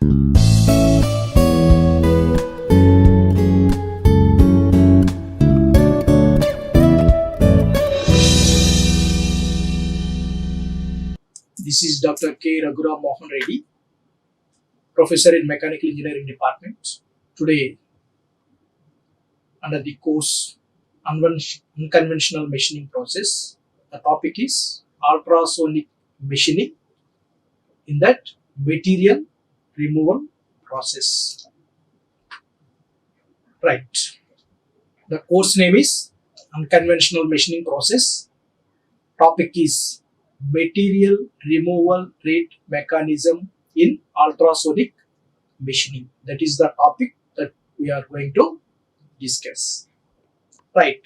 This is Dr. K. Raghuram Mohan Reddy, Professor in Mechanical Engineering Department. Today, under the course Unconventional Machining Process, the topic is Ultrasonic Machining, in that material removal process. Right. The course name is Unconventional Machining Process. Topic is Material Removal Rate Mechanism in Ultrasonic Machining. That is the topic that we are going to discuss. Right.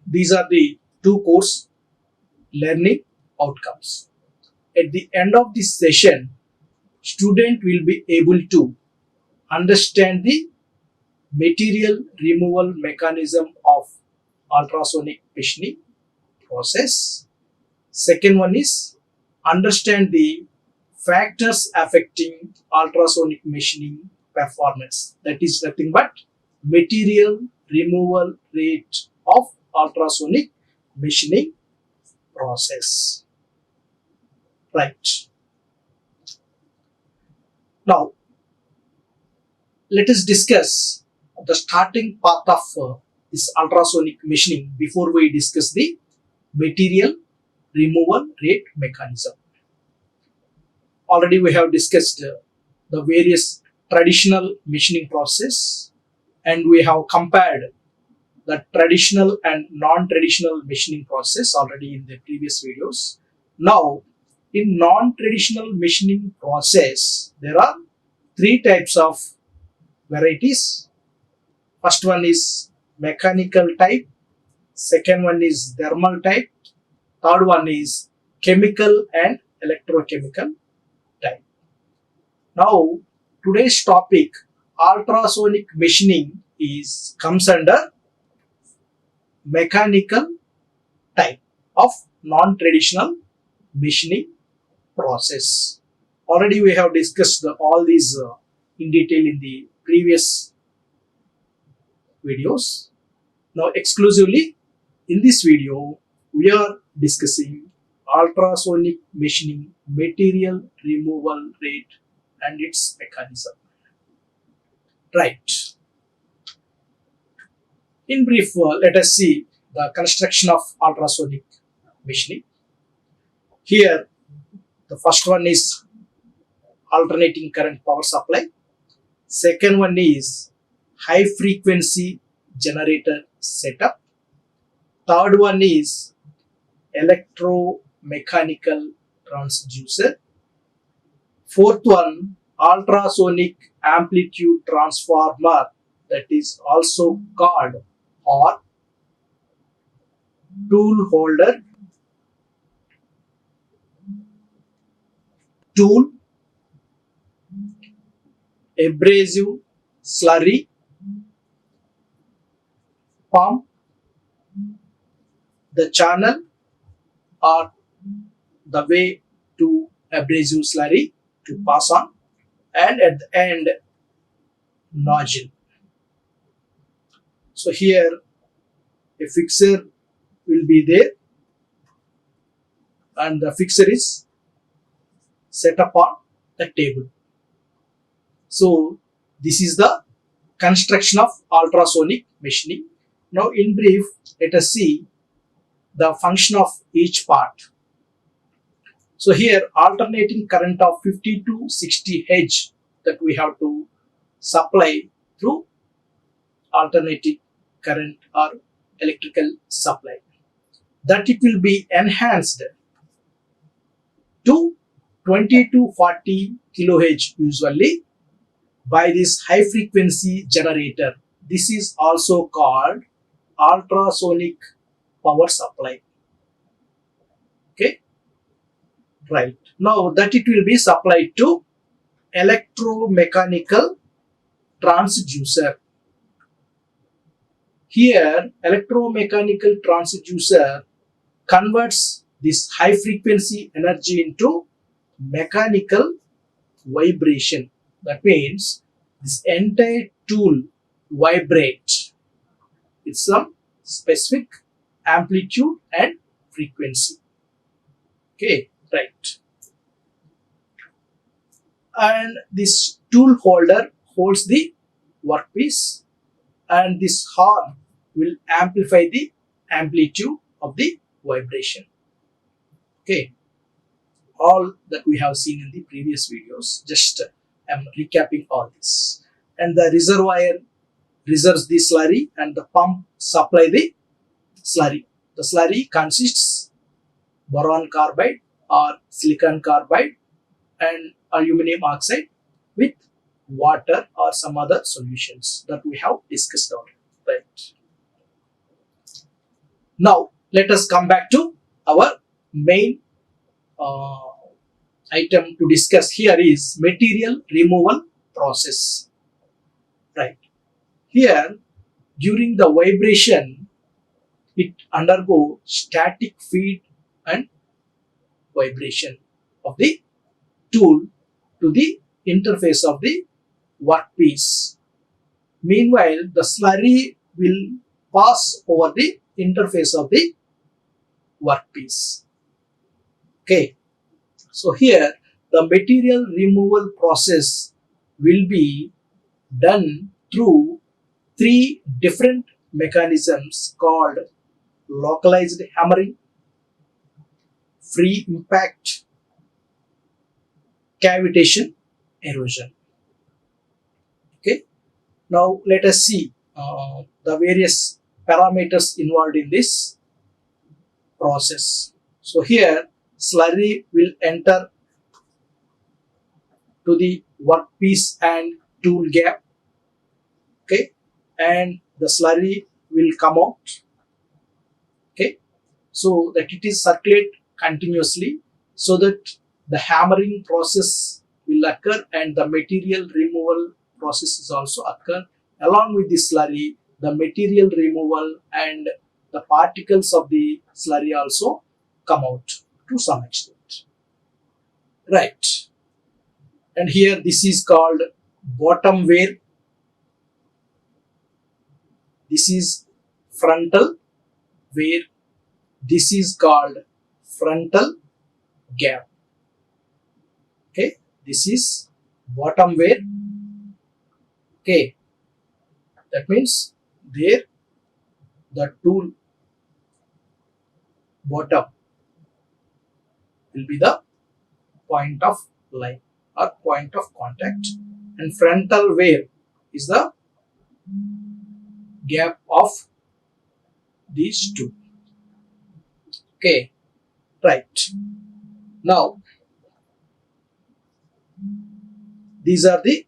These are the two course learning outcomes. At the end of this session, student will be able to understand the material removal mechanism of ultrasonic machining process. Second one is understand the factors affecting ultrasonic machining performance. That is nothing but material removal rate of ultrasonic machining process. Right. Now, let us discuss the starting part of this ultrasonic machining before we discuss the material removal rate mechanism. Already we have discussed the various traditional machining process, and we have compared the traditional and non-traditional machining process already in the previous videos. Now, in non-traditional machining process, there are three types of varieties. First one is mechanical type, second one is thermal type, third one is chemical and electrochemical type. Now, today's topic, ultrasonic machining, comes under mechanical type of non-traditional machining process. Already we have discussed all these in detail in the previous videos. Now, exclusively in this video, we are discussing ultrasonic machining material removal rate and its mechanism. Right. In brief, let us see the construction of ultrasonic machining. Here, the first one is alternating current power supply. Second one is high frequency generator setup. Third one is electromechanical transducer. Fourth one, ultrasonic amplitude transformer, that is also called or tool holder, tool, abrasive slurry, pump, the channel or the way to abrasive slurry to pass on, and at the end, nozzle. So here a fixer will be there, and the fixer is set up on the table. So this is the construction of ultrasonic machining. Now, in brief, let us see the function of each part. So here, alternating current of 50 to 60 Hz that we have to supply through alternating current or electrical supply. That it will be enhanced to 20 to 40 kHz usually by this high frequency generator. This is also called ultrasonic power supply. Okay, right. Now that it will be supplied to electromechanical transducer. Here, electromechanical transducer converts this high frequency energy into mechanical vibration. That means this entire tool vibrates with some specific amplitude and frequency. Okay, right. And this tool holder holds the workpiece, and this horn will amplify the amplitude of the vibration. Okay, all that we have seen in the previous videos, just I'm recapping all this. And the reservoir reserves the slurry, and the pump supply the slurry. The slurry consists boron carbide or silicon carbide and aluminum oxide with water or some other solutions that we have discussed already. Right. Now let us come back to our main item to discuss here is material removal process. Right. Here, during the vibration, it undergo static feed and vibration of the tool to the interface of the workpiece. Meanwhile, the slurry will pass over the interface of the workpiece. Okay, so here the material removal process will be done through three different mechanisms called localized hammering, free impact, cavitation, erosion. Okay, now let us see the various parameters involved in this process. So here slurry will enter to the workpiece and tool gap. Okay, and the slurry will come out. Okay, so that it is circulate continuously, so that the hammering process will occur and the material removal process is also occur. Along with the slurry, the material removal and the particles of the slurry also come out to some extent. Right. And here this is called bottom wear. This is frontal wear. This is called frontal gap. Okay, this is bottom wear. Okay, that means there the tool bottom will be the point of line or point of contact, and frontal wear is the gap of these two. Okay, right. Now these are the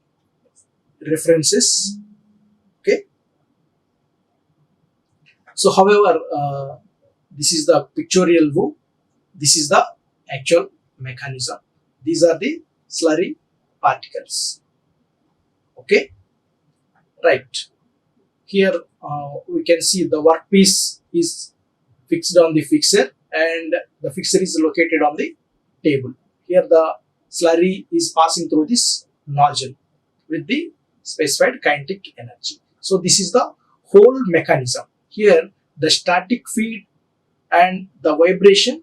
references. Okay, so however this is the pictorial view, this is the actual mechanism. These are the slurry particles. Okay, right. Here we can see the workpiece is fixed on the fixer and the fixer is located on the table. Here the slurry is passing through this nozzle with the specified kinetic energy. So this is the whole mechanism. Here the static feed and the vibration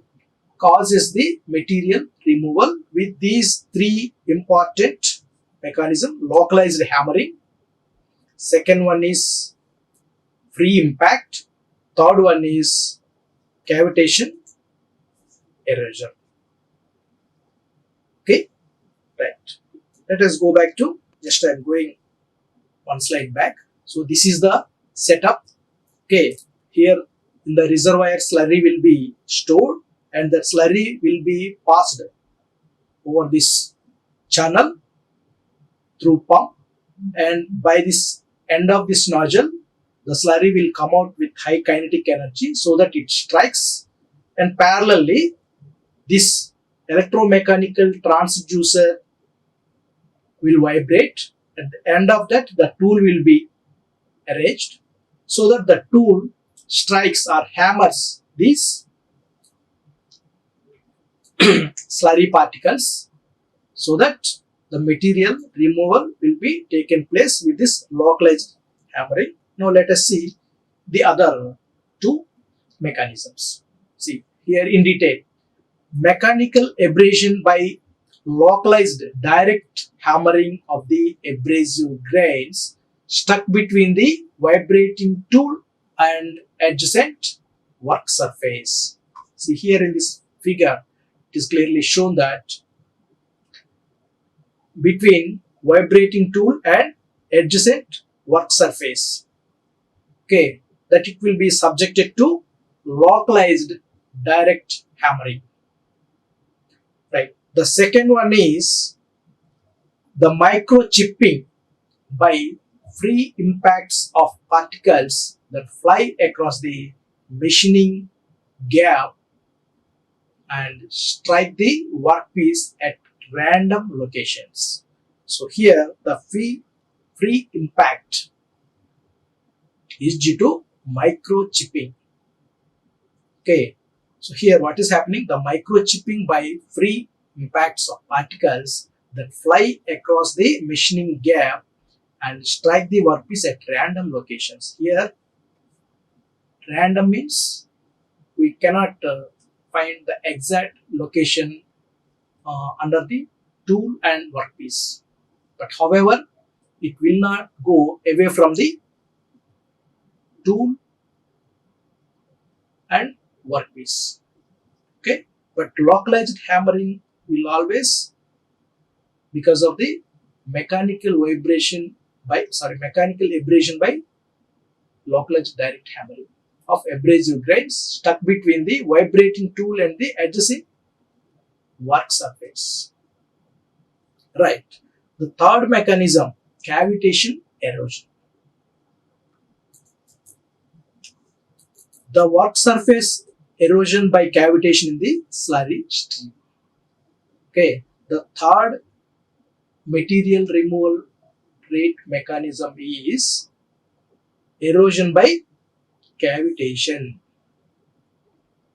causes the material removal with these three important mechanisms: localized hammering, second one is free impact, third one is cavitation, erosion. Okay, right. Let us go back to, just I am going one slide back. So this is the setup. Okay, here in the reservoir slurry will be stored and that slurry will be passed over this channel through pump, and by this end of this nozzle the slurry will come out with high kinetic energy so that it strikes, and parallelly this electromechanical transducer will vibrate. At the end of that the tool will be arranged so that the tool strikes or hammers these slurry particles so that the material removal will be taken place with this localized hammering. Now let us see the other two mechanisms. See here in detail. Mechanical abrasion by localized direct hammering of the abrasive grains stuck between the vibrating tool and adjacent work surface. See here in this figure, it is clearly shown that between vibrating tool and adjacent work surface, okay, that it will be subjected to localized direct hammering. Right. The second one is the microchipping by free impacts of particles that fly across the machining gap and strike the workpiece at random locations. So here the free impact is due to microchipping. Okay. So here what is happening? The microchipping by free impacts of particles that fly across the machining gap and strike the workpiece at random locations. Here random means we cannot find the exact location under the tool and workpiece. But however, it will not go away from the tool and workpiece. Okay, but localized hammering will always, because of the mechanical abrasion by localized direct hammering of abrasive grains stuck between the vibrating tool and the adjacent work surface. Right. The third mechanism, cavitation erosion. The work surface erosion by cavitation in the slurry stream. Okay. The third material removal rate mechanism is erosion by cavitation.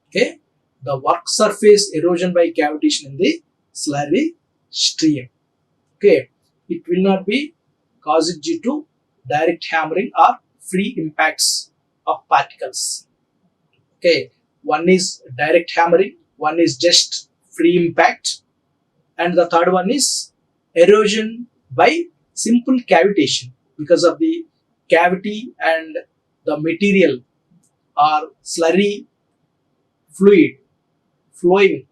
Okay. The work surface erosion by cavitation in the slurry stream. Okay. It will not be caused due to direct hammering or free impacts of particles. Okay. One is direct hammering, one is just free impact, and the third one is erosion by simple cavitation because of the cavity and the material or slurry fluid flowing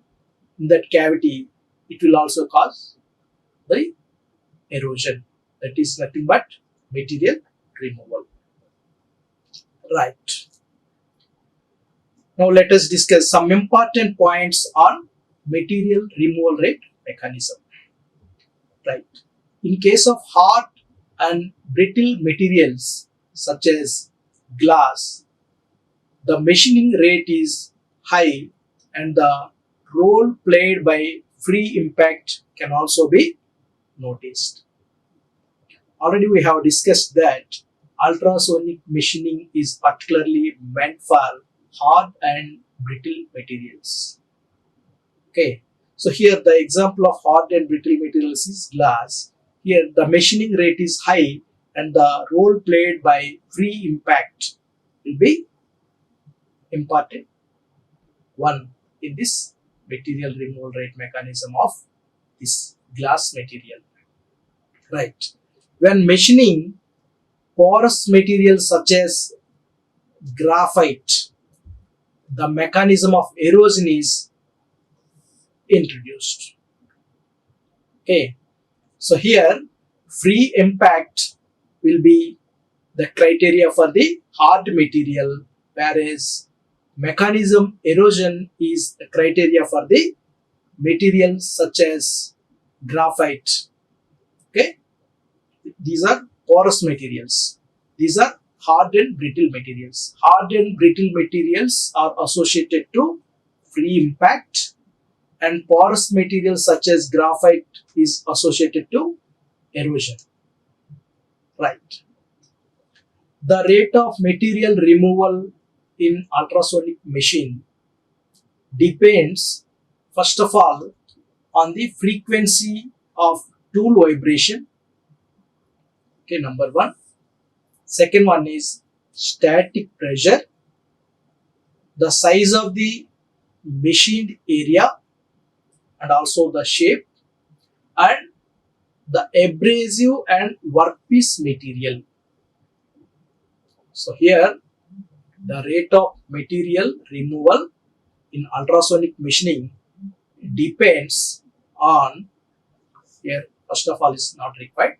in that cavity. It will also cause the erosion. That is nothing but material removal. Right. Now let us discuss some important points on material removal rate mechanism. Right. In case of hard and brittle materials such as glass, the machining rate is high and the role played by free impact can also be noticed. Already we have discussed that ultrasonic machining is particularly meant for hard and brittle materials. Okay, so here the example of hard and brittle materials is glass. Here the machining rate is high and the role played by free impact will be important one in this material removal rate mechanism of this glass material. Right. When machining porous materials such as graphite, the mechanism of erosion is introduced. Okay, so here free impact will be the criteria for the hard material, whereas mechanism erosion is the criteria for the materials such as graphite. Okay, these are porous materials. These are hard and brittle materials. Hard and brittle materials are associated to free impact, and porous materials such as graphite is associated to erosion. Right. The rate of material removal in ultrasonic machine depends first of all on the frequency of tool vibration. Okay, number one. Second one is static pressure, the size of the machined area and also the shape, and the abrasive and workpiece material. So here the rate of material removal in ultrasonic machining depends on, here first of all is not required,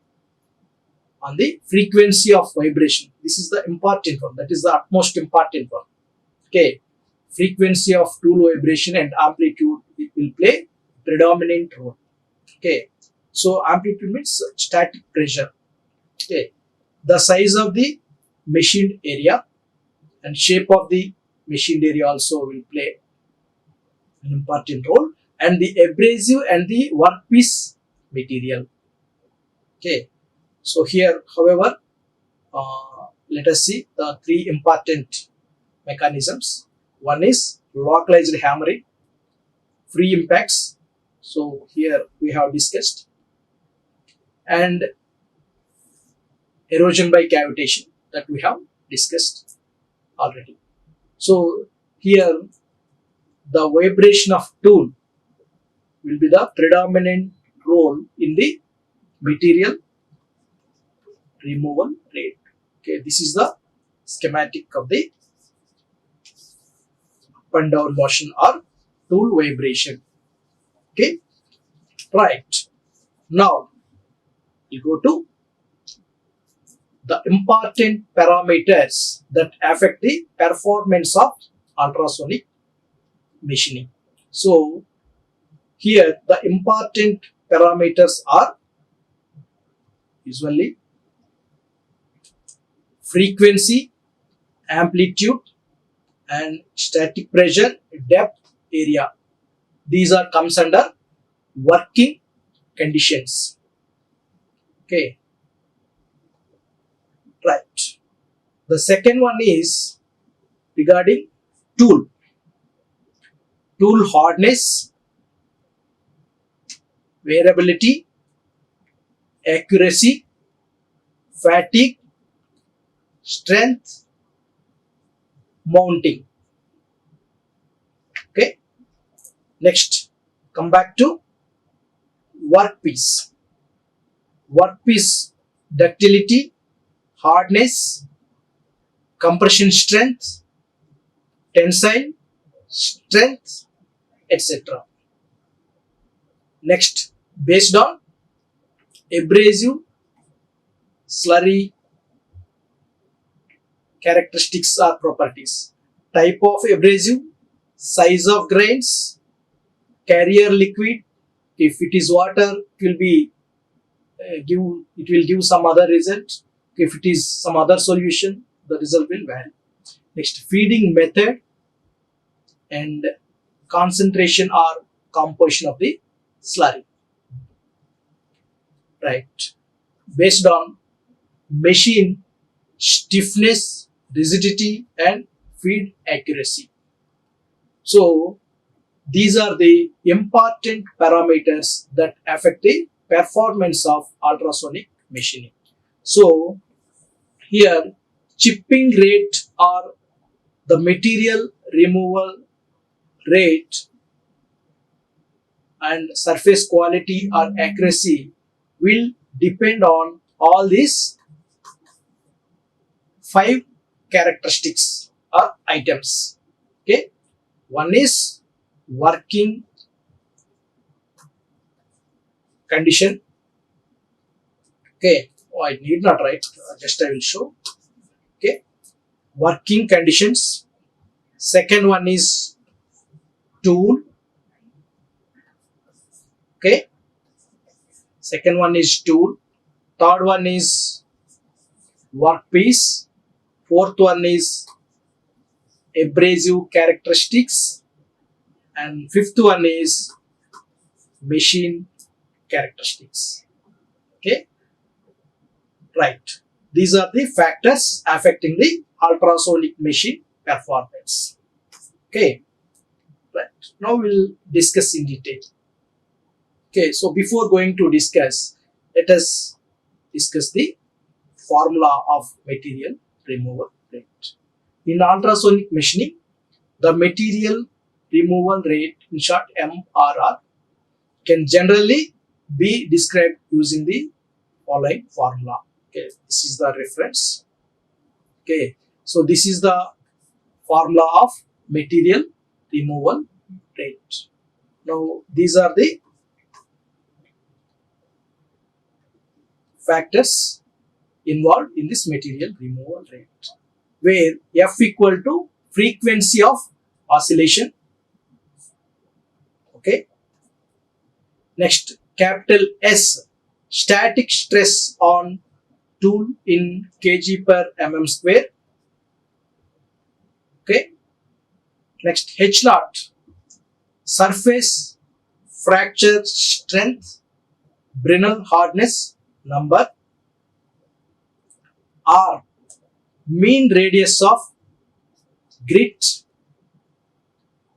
on the frequency of vibration. This is the important one, that is the utmost important one. Okay, frequency of tool vibration and amplitude will play predominant role. Okay, so amplitude means static pressure. Okay, the size of the machined area and shape of the machined area also will play an important role, and the abrasive and the workpiece material. Okay, so here however, let us see the three important mechanisms. One is localized hammering, free impacts, so here we have discussed, and erosion by cavitation, that we have discussed already. So here the vibration of tool will be the predominant role in the material removal rate. Okay, this is the schematic of the up and down motion or tool vibration. Okay, right. Now we go to the important parameters that affect the performance of ultrasonic machining. So here the important parameters are usually frequency, amplitude, and static pressure, depth, area. These are comes under working conditions. Okay, right. The second one is regarding tool hardness, variability, accuracy, fatigue, strength, mounting. Okay, next come back to workpiece. Workpiece ductility, hardness, compression strength, tensile strength, etc. Next, based on abrasive slurry characteristics or properties, type of abrasive, size of grains, carrier liquid. If it is water, it will be give some other result. If it is some other solution, the result will vary. Next, feeding method and concentration or composition of the slurry. Right. Based on machine stiffness, rigidity, and feed accuracy. So these are the important parameters that affect the performance of ultrasonic machining. So here chipping rate or the material removal rate and surface quality or accuracy will depend on all these 5 characteristics or items. Okay, one is working condition. Okay, I need not write, just I will show. Okay, working conditions. Second one is tool. Okay, second one is tool. Third one is workpiece. Fourth one is abrasive characteristics, and fifth one is machine characteristics. Okay, right. These are the factors affecting the ultrasonic machine performance. Okay, right. Now we'll discuss in detail. Okay, so before going to discuss, Let us discuss the formula of material removal rate. In ultrasonic machining, the material removal rate, in short MRR, can generally be described using the following formula. Okay, this is the reference. Okay, so this is the formula of material removal rate. Now these are the factors involved in this material removal rate, where F equal to frequency of oscillation. Okay, next capital S, static stress on tool in kg per mm square. Okay, next H naught, surface fracture strength, Brinell hardness number. R, mean radius of grit.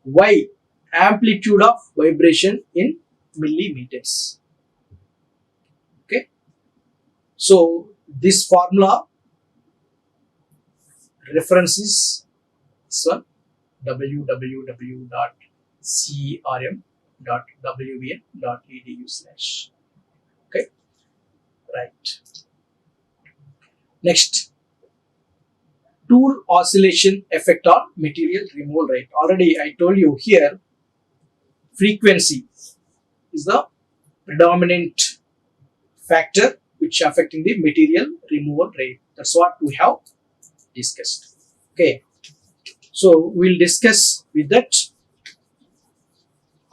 Y, amplitude of vibration in millimeters. Okay, so this formula reference is this one, www.cerm.wvn.edu/. Okay, right. Next, tool oscillation effect on material removal rate. Already I told you here, frequency is the predominant factor which affecting the material removal rate. That's what we have discussed. Okay, so we'll discuss with that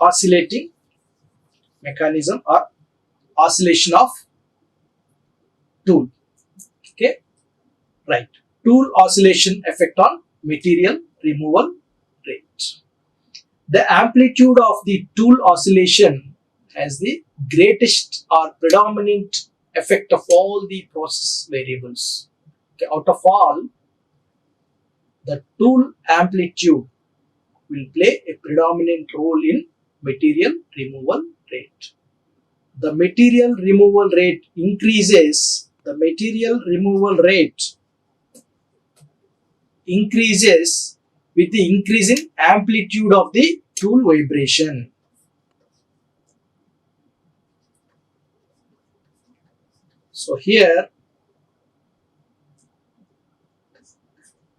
oscillating mechanism or oscillation of tool. Okay, right. Tool oscillation effect on material removal rate. The amplitude of the tool oscillation has the greatest or predominant effect of all the process variables. Okay, out of all, the tool amplitude will play a predominant role in material removal rate. The material removal rate increases, with the increase in amplitude of the tool vibration. So here,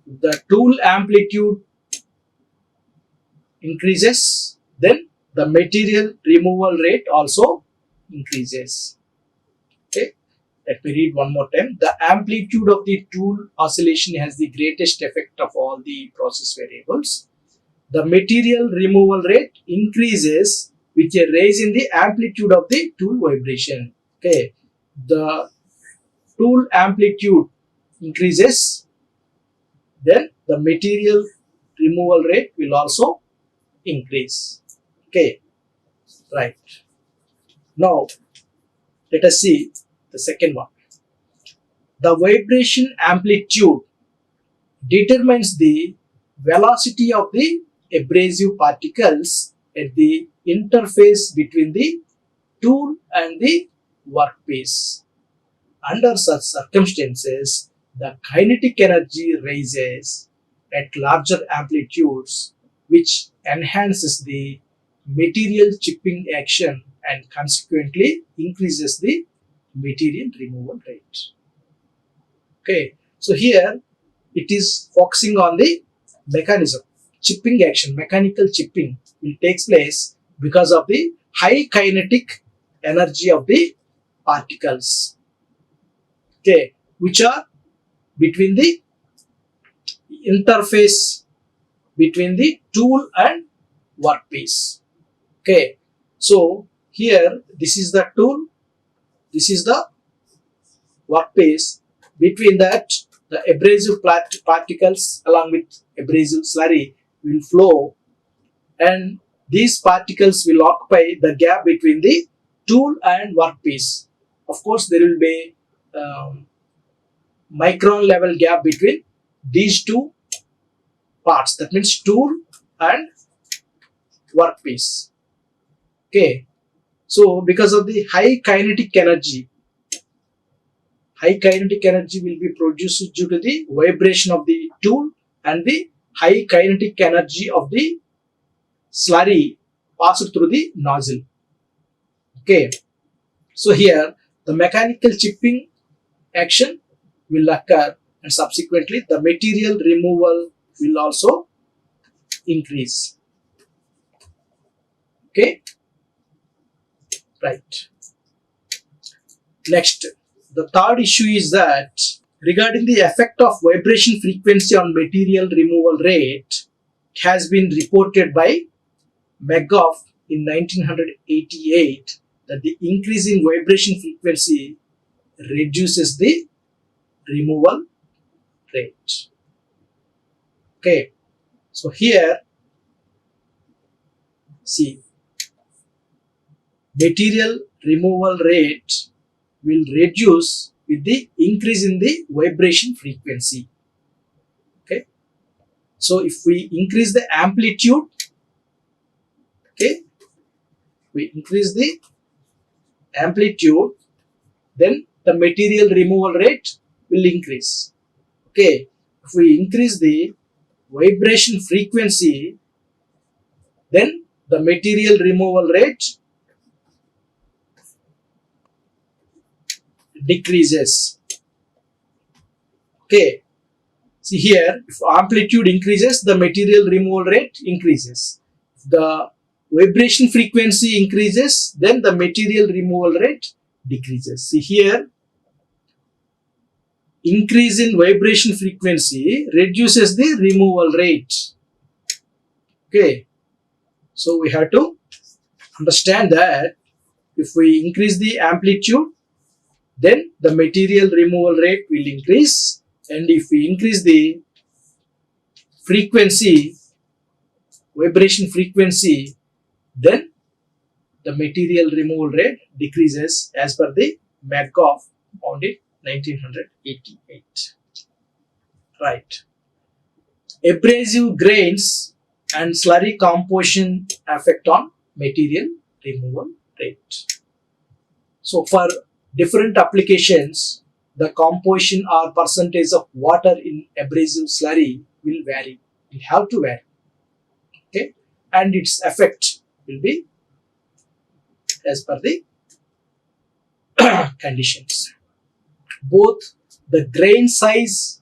the tool amplitude increases, then the material removal rate also increases. Okay, let me read one more time. The amplitude of the tool oscillation has the greatest effect of all the process variables. The material removal rate increases with a rise in the amplitude of the tool vibration. Okay, the tool amplitude increases, then the material removal rate will also increase. Okay, right. Now let us see the second one. The vibration amplitude determines the velocity of the abrasive particles at the interface between the tool and the workpiece. Under such circumstances, the kinetic energy rises at larger amplitudes, which enhances the material chipping action and consequently increases the material removal rate. Okay, so here it is focusing on the mechanism. Chipping action, mechanical chipping will take place because of the high kinetic energy of the particles. Okay, which are between the interface between the tool and workpiece. Okay, so here this is the tool, this is the workpiece. Between that, the abrasive particles along with abrasive slurry will flow, and these particles will occupy the gap between the tool and workpiece. Of course, there will be micron level gap between these two parts, that means tool and workpiece. Okay, so because of the high kinetic energy, high kinetic energy will be produced due to the vibration of the tool and the high kinetic energy of the slurry passed through the nozzle. Okay, so here the mechanical chipping action will occur, and subsequently the material removal will also increase. Okay, right. Next, the third issue is that regarding the effect of vibration frequency on material removal rate, it has been reported by Megoff in 1988 that the increase in vibration frequency reduces the removal rate. Okay, so here see, material removal rate will reduce with the increase in the vibration frequency. Okay, so if we increase the amplitude, okay, we increase the amplitude, then the material removal rate will increase. Okay, if we increase the vibration frequency, then the material removal rate decreases. Okay, see here, if amplitude increases, the material removal rate increases. If the vibration frequency increases, then the material removal rate decreases. See here, increase in vibration frequency reduces the removal rate. Okay, so we have to understand that if we increase the amplitude, then the material removal rate will increase, and if we increase the frequency, vibration frequency, then the material removal rate decreases as per the Markov found in 1988. Right. Abrasive grains and slurry composition effect on material removal rate. So for different applications, the composition or percentage of water in abrasive slurry will vary. Will have to vary. Okay, and its effect will be as per the conditions. Both the grain size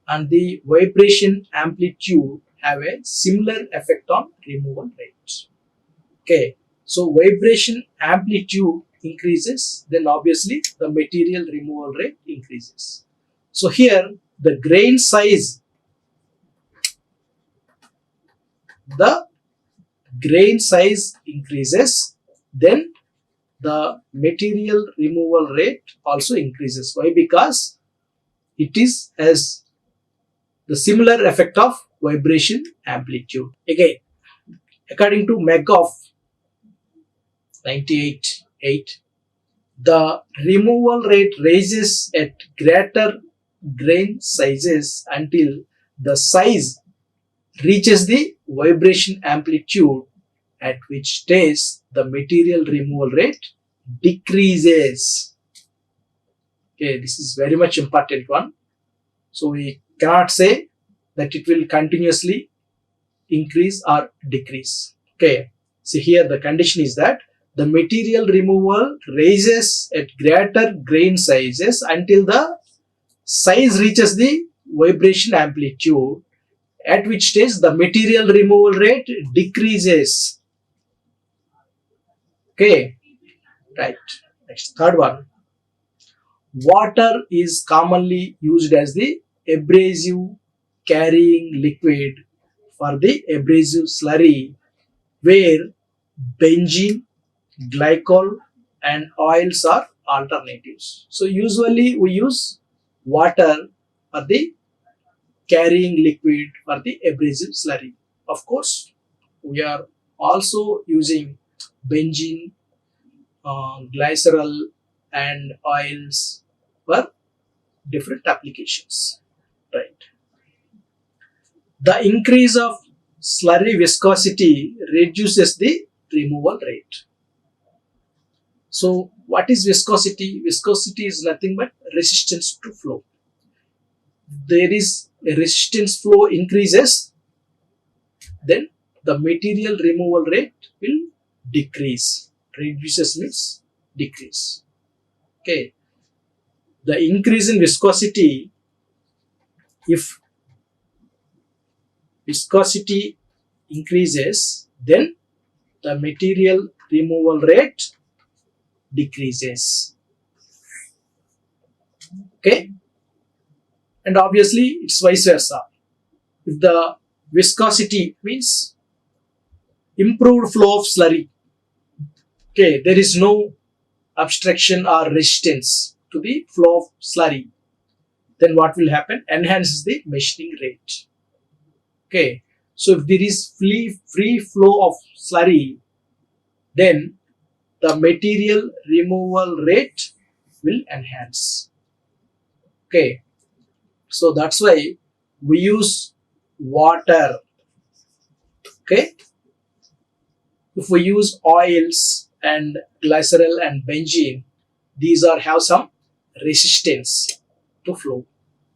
and the vibration amplitude have a similar effect on removal rate. Okay, so vibration amplitude increases, then obviously the material removal rate increases. So here the grain size, increases, then the material removal rate also increases. Why? Because it is as the similar effect of vibration amplitude. Again, according to Megoff 98, the removal rate rises at greater grain sizes until the size reaches the vibration amplitude, at which stage the material removal rate decreases. Okay, this is very much important one. So we cannot say that it will continuously increase or decrease. Okay, see here the condition is that the material removal rises at greater grain sizes until the size reaches the vibration amplitude, at which stage the material removal rate decreases. Okay, right. Next, third one. Water is commonly used as the abrasive carrying liquid for the abrasive slurry, where benzene, glycol and oils are alternatives. So usually we use water for the carrying liquid for the abrasive slurry. Of course, we are also using benzene, glycerol and oils for different applications. Right. The increase of slurry viscosity reduces the removal rate. So What is viscosity? Viscosity is nothing but resistance to flow. There is a resistance flow increases, then the material removal rate will decrease. Reduces means decrease. Okay. The increase in viscosity, if viscosity increases, then the material removal rate decreases. Okay. And obviously it's vice versa. If the viscosity means improved flow of slurry, okay, there is no obstruction or resistance to the flow of slurry, then what will happen? Enhances the machining rate. Okay, so if there is free flow of slurry, then the material removal rate will enhance. Okay, so that's why we use water. Okay, if we use oils and glycerol and benzene, these are have some resistance to flow.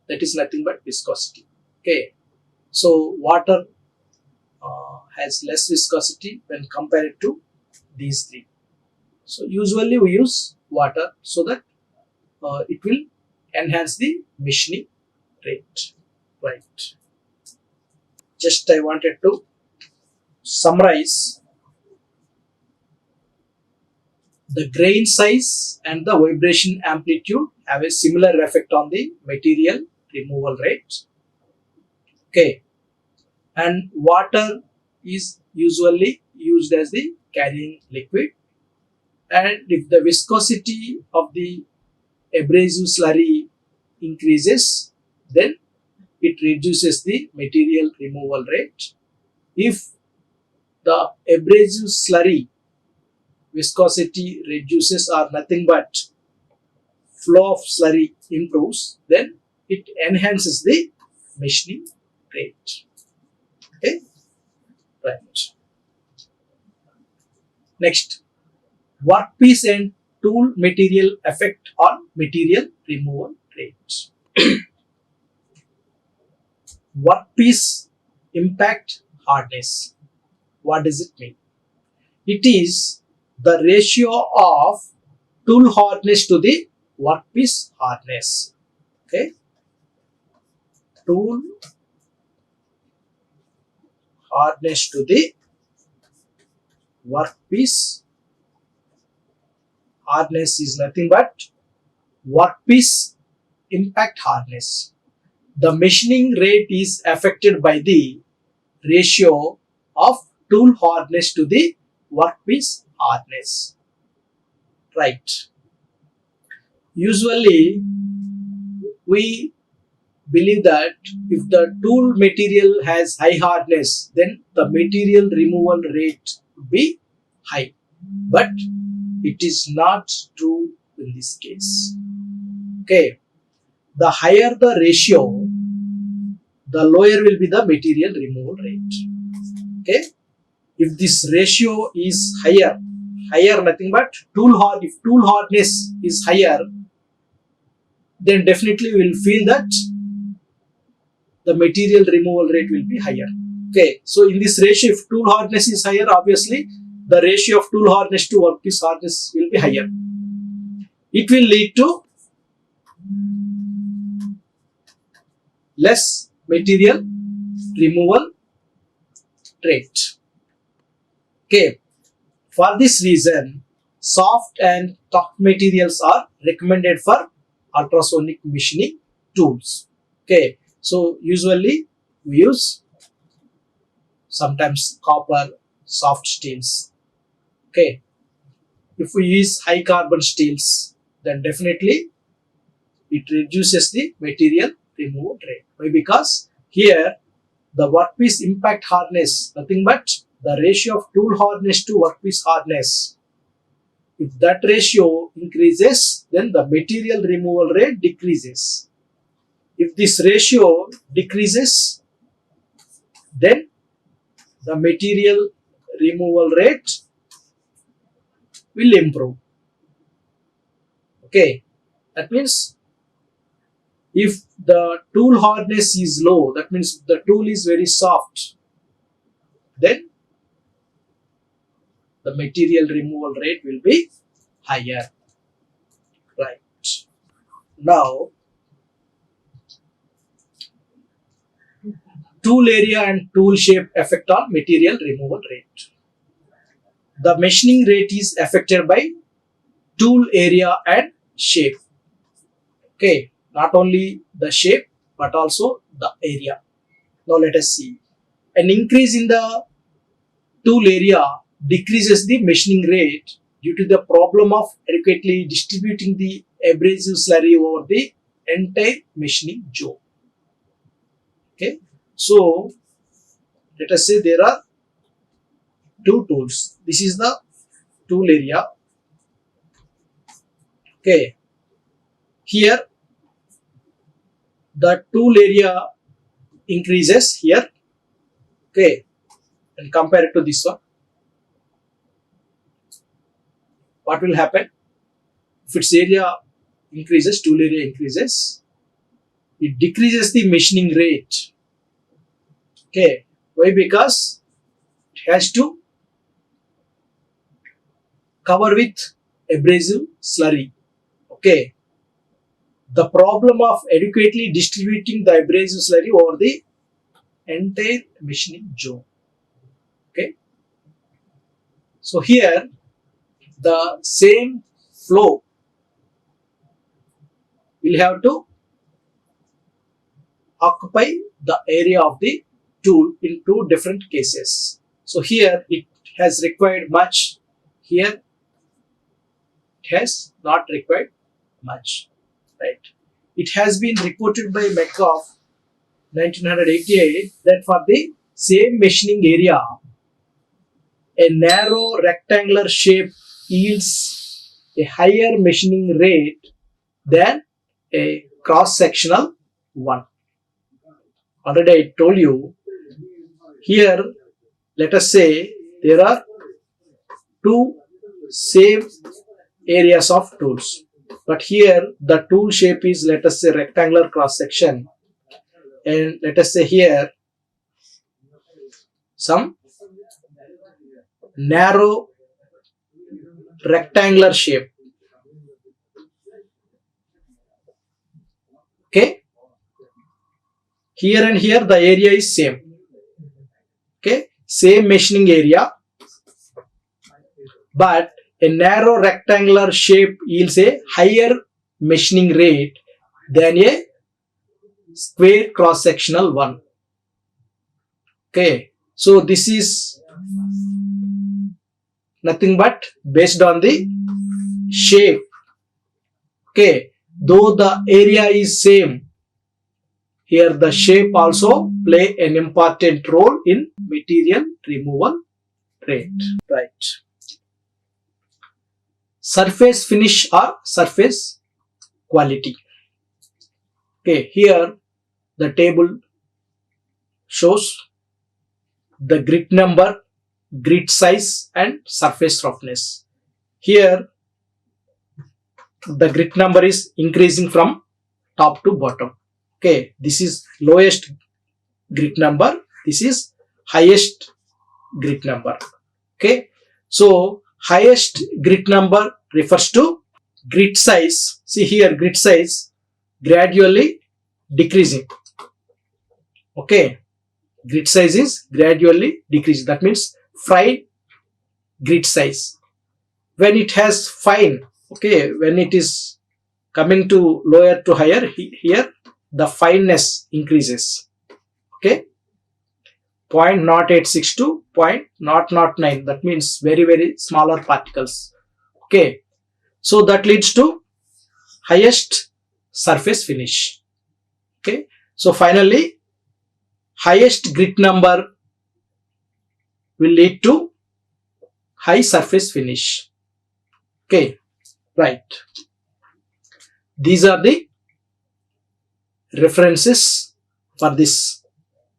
That is nothing but viscosity. Okay, so water has less viscosity when compared to these three. So usually we use water so that it will enhance the machining rate. Right. Just I wanted to summarize. The grain size and the vibration amplitude have a similar effect on the material removal rate. Okay, and water is usually used as the carrying liquid, and if the viscosity of the abrasive slurry increases, then it reduces the material removal rate. If the abrasive slurry viscosity reduces or nothing but flow of slurry improves, then it enhances the machining rate. Okay, right. Next, workpiece and tool material effect on material removal rates. Workpiece impact hardness. What does it mean? It is the ratio of tool hardness to the workpiece hardness. Okay, tool hardness to the workpiece hardness is nothing but workpiece impact hardness. The machining rate is affected by the ratio of tool hardness to the workpiece hardness. Right. Usually, we believe that if the tool material has high hardness, then the material removal rate would be high. But it is not true in this case. Okay. The higher the ratio, the lower will be the material removal rate. Okay. If this ratio is higher nothing but if tool hardness is higher, then definitely we will feel that the material removal rate will be higher. Okay, so in this ratio, if tool hardness is higher, obviously the ratio of tool hardness to workpiece hardness will be higher. It will lead to less material removal rate. Okay, for this reason, soft and tough materials are recommended for ultrasonic machining tools. Okay, so usually we use sometimes copper, soft steels. Okay, if we use high carbon steels, then definitely it reduces the material removal rate. Why? Because here the workpiece impact hardness, nothing but the ratio of tool hardness to workpiece hardness. If that ratio increases, then the material removal rate decreases. If this ratio decreases, then the material removal rate will improve. Okay, that means if the tool hardness is low, that means the tool is very soft, then the material removal rate will be higher. Right. Now, tool area and tool shape affect on material removal rate. The machining rate is affected by tool area and shape. Okay, not only the shape but also the area. Now let us see. An increase in the tool area decreases the machining rate due to the problem of adequately distributing the abrasive slurry over the entire machining zone. Okay, so let us say there are two tools. This is the tool area. Okay, here the tool area increases here. Okay, and compare it to this one, what will happen? If its area increases, tool area increases, it decreases the machining rate. Okay, why? Because it has to cover with abrasive slurry. Okay, the problem of adequately distributing the abrasive slurry over the entire machining zone. Okay, so here the same flow will have to occupy the area of the tool in two different cases. So here it has required much, here it has not required much, right? It has been reported by Metcalf 1988 that for the same machining area, a narrow rectangular shape yields a higher machining rate than a cross-sectional one. Already I told you, here let us say there are two same areas of tools, but here the tool shape is, let us say, rectangular cross section, and let us say here some narrow rectangular shape. Okay, here and here the area is same. Okay, same machining area, but a narrow rectangular shape yields a higher machining rate than a square cross sectional one. Okay, so this is nothing but based on the shape. Okay, though the area is same, here the shape also play an important role in material removal rate. Right. Surface finish or surface quality. Okay, here the table shows the grit number, grit size and surface roughness. Here the grit number is increasing from top to bottom. Okay, this is lowest grit number, this is highest grit number. Okay, so highest grit number refers to grit size. See here, grit size gradually decreasing. Okay, grit size is gradually decreasing, that means fine grit size. When it has fine, okay, when it is coming to lower to higher, here the fineness increases. Okay, 0.086 to 0.009, that means very smaller particles. Okay, so that leads to highest surface finish. Okay, so finally highest grit number will lead to high surface finish. Okay, right. These are the references for this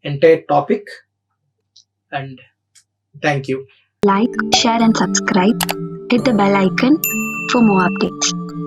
entire topic, and thank you. Like, share and subscribe. Hit the bell icon for more updates.